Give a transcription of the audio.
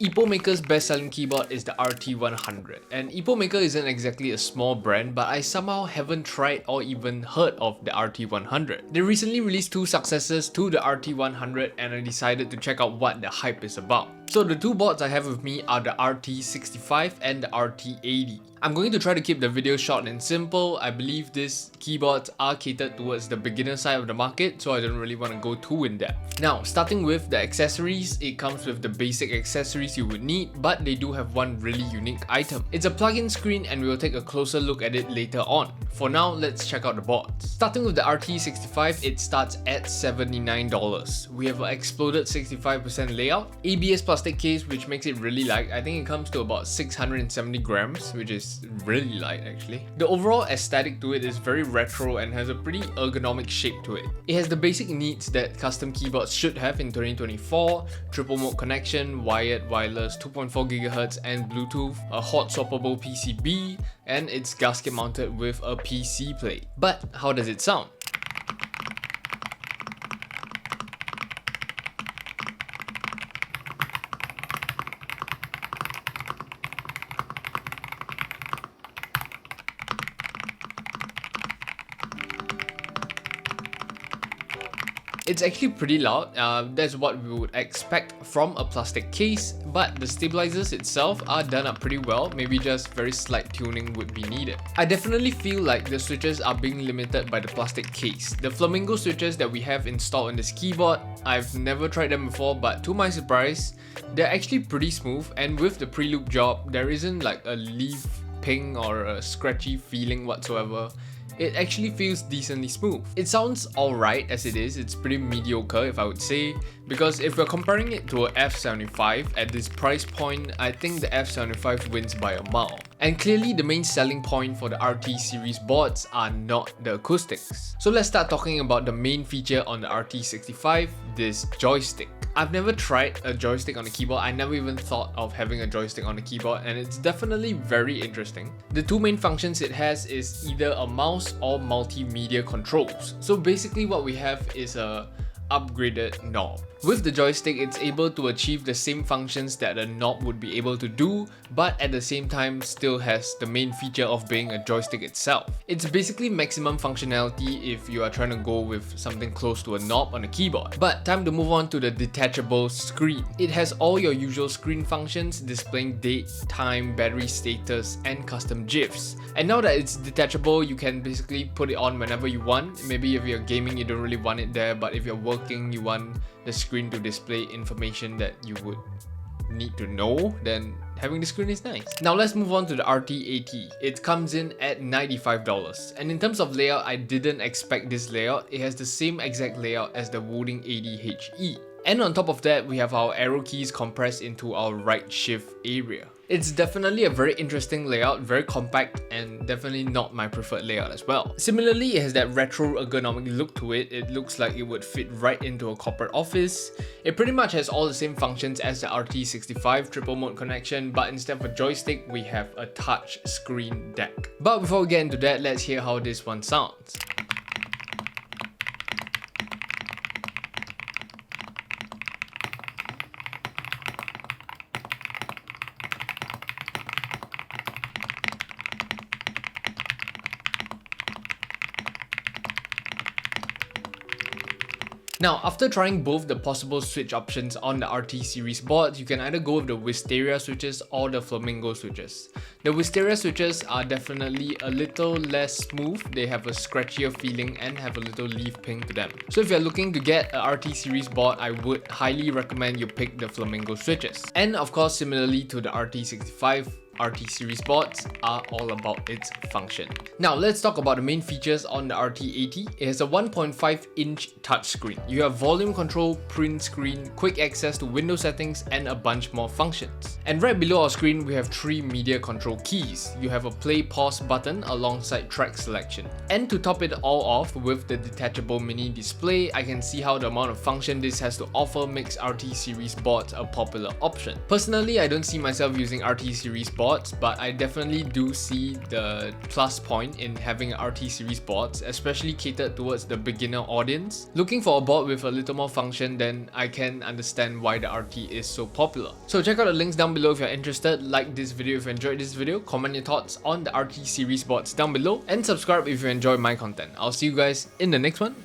Epomaker's best-selling keyboard is the RT100, and Epomaker isn't exactly a small brand, but I somehow haven't tried or even heard of the RT100. They recently released two successors to the RT100 and I decided to check out what the hype is about. So the two boards I have with me are the RT65 and the RT80. I'm going to try to keep the video short and simple. I believe these keyboards are catered towards the beginner side of the market, so I don't really want to go too in depth. Now, starting with the accessories, it comes with the basic accessories you would need, but they do have one really unique item. It's a plug-in screen and we will take a closer look at it later on. For now, let's check out the boards. Starting with the RT65, it starts at $79. We have an exploded 65% layout, ABS plastic case which makes it really light. I think it comes to about 670 grams, which is really light actually. The overall aesthetic to it is very retro and has a pretty ergonomic shape to it. It has the basic needs that custom keyboards should have in 2024, triple mode connection, wired, wireless, 2.4 GHz and Bluetooth, a hot swappable PCB, and it's gasket mounted with a PC plate. But how does it sound? It's actually pretty loud. That's what we would expect from a plastic case, but the stabilizers itself are done up pretty well. Maybe just very slight tuning would be needed. I definitely feel like the switches are being limited by the plastic case. The flamingo switches that we have installed in this keyboard, I've never tried them before, but to my surprise, they're actually pretty smooth, and with the pre-loop job, there isn't like a leaf ping or a scratchy feeling whatsoever. It actually feels decently smooth. It sounds alright as it is, it's pretty mediocre if I would say, because if we're comparing it to a F75 at this price point, I think the F75 wins by a mile. And clearly the main selling point for the RT series boards are not the acoustics. So let's start talking about the main feature on the RT65, this joystick. I've never tried a joystick on a keyboard. I never even thought of having a joystick on a keyboard, and it's definitely very interesting. The two main functions it has is either a mouse or multimedia controls. So basically what we have is a upgraded knob. With the joystick, it's able to achieve the same functions that a knob would be able to do, but at the same time still has the main feature of being a joystick itself. It's basically maximum functionality if you are trying to go with something close to a knob on a keyboard. But time to move on to the detachable screen. It has all your usual screen functions, displaying date, time, battery status, and custom GIFs. And now that it's detachable, you can basically put it on whenever you want. Maybe if you're gaming, you don't really want it there, but if you're working, you want the screen to display information that you would need to know, then having the screen is nice. Now let's move on to the RT80. It comes in at $95, and in terms of layout, I didn't expect this layout. It has the same exact layout as the Wooting 80HE. And on top of that, we have our arrow keys compressed into our right shift area. It's definitely a very interesting layout, very compact, and definitely not my preferred layout as well. Similarly, it has that retro ergonomic look to it. It looks like it would fit right into a corporate office. It pretty much has all the same functions as the RT65 triple mode connection, but instead of a joystick, we have a touch screen deck. But before we get into that, let's hear how this one sounds. Now, after trying both the possible switch options on the RT series boards, you can either go with the Wisteria switches or the Flamingo switches. The Wisteria switches are definitely a little less smooth, they have a scratchier feeling and have a little leaf ping to them. So if you're looking to get a RT series board, I would highly recommend you pick the Flamingo switches. And of course, similarly to the RT65, RT series boards are all about its function. Now let's talk about the main features on the RT80. It has a 1.5-inch touchscreen. You have volume control, print screen, quick access to window settings, and a bunch more functions. And right below our screen, we have 3 media control keys. You have a play pause button alongside track selection. And to top it all off with the detachable mini display, I can see how the amount of function this has to offer makes RT series boards a popular option. Personally, I don't see myself using RT series boards boards, but I definitely do see the plus point in having RT series boards, especially catered towards the beginner audience. Looking for a board with a little more function, then I can understand why the RT is so popular. So check out the links down below if you're interested, like this video if you enjoyed this video, comment your thoughts on the RT series boards down below, and subscribe if you enjoy my content. I'll see you guys in the next one.